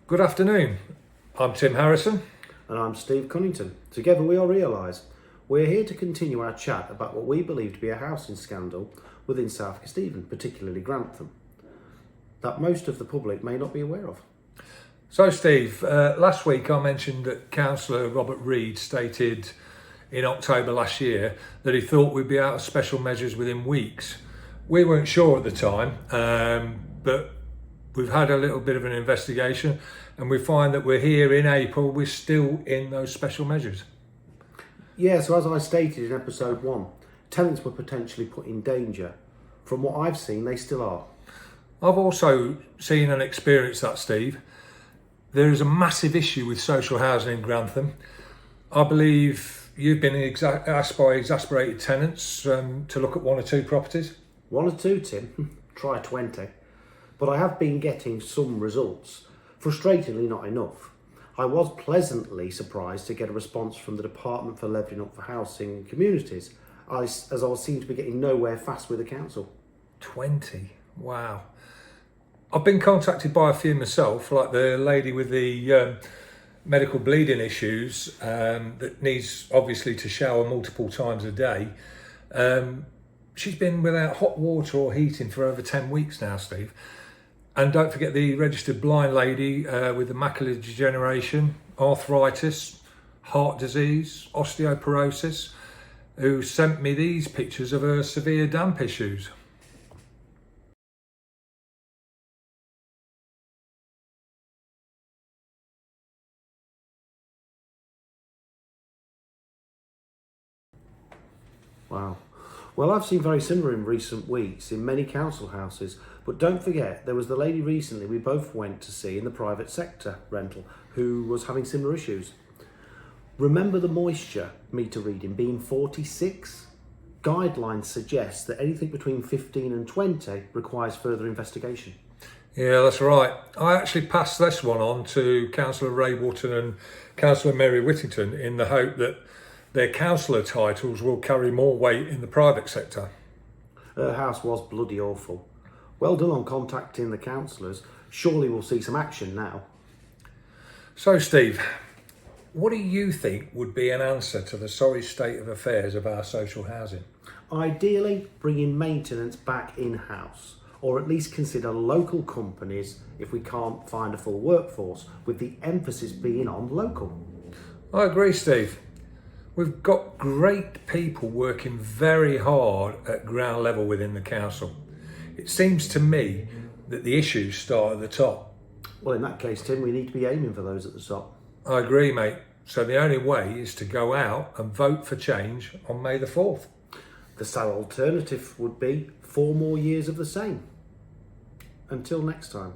Good afternoon. I'm Tim Harrison. And I'm Steve Cunnington. Together we are Realise. We're here to continue our chat about what we believe to be a housing scandal within South S.K.D.C, particularly Grantham, that most of the public may not be aware of. So Steve, last week I mentioned that Councillor Robert Reid stated in October last year that he thought we'd be out of special measures within weeks. We weren't sure at the time, but we've had a little bit of an investigation and we find that we're here in April, we're still in those special measures. Yeah, so as I stated in episode 1, tenants were potentially put in danger. From what I've seen, they still are. I've also seen and experienced that, Steve. There is a massive issue with social housing in Grantham. I believe you've been asked by exasperated tenants to look at 1 or 2 properties. 1 or 2, Tim. Try 20. But I have been getting some results. Frustratingly, not enough. I was pleasantly surprised to get a response from the Department for Levelling Up for Housing and Communities, as I seem to be getting nowhere fast with the council. 20? Wow. I've been contacted by a few myself, like the lady with the medical bleeding issues that needs obviously to shower multiple times a day. She's been without hot water or heating for over 10 weeks now, Steve. And don't forget the registered blind lady with the macular degeneration, arthritis, heart disease, osteoporosis, who sent me these pictures of her severe damp issues. Wow. Well, I've seen very similar in recent weeks in many council houses, but don't forget there was the lady recently we both went to see in the private sector rental who was having similar issues. Remember the moisture meter reading being 46? Guidelines suggest that anything between 15 and 20 requires further investigation. Yeah, that's right. I actually passed this one on to Councillor Ray Wotton and Councillor Mary Whittington in the hope that their councillor titles will carry more weight in the private sector. Her house was bloody awful. Well done on contacting the councillors. Surely we'll see some action now. So Steve, what do you think would be an answer to the sorry state of affairs of our social housing? Ideally, bringing maintenance back in-house, or at least consider local companies if we can't find a full workforce, with the emphasis being on local. I agree, Steve. We've got great people working very hard at ground level within the council. It seems to me that the issues start at the top. Well, in that case, Tim, we need to be aiming for those at the top. I agree, mate. So the only way is to go out and vote for change on May the 4th. The sad alternative would be 4 more years of the same. Until next time.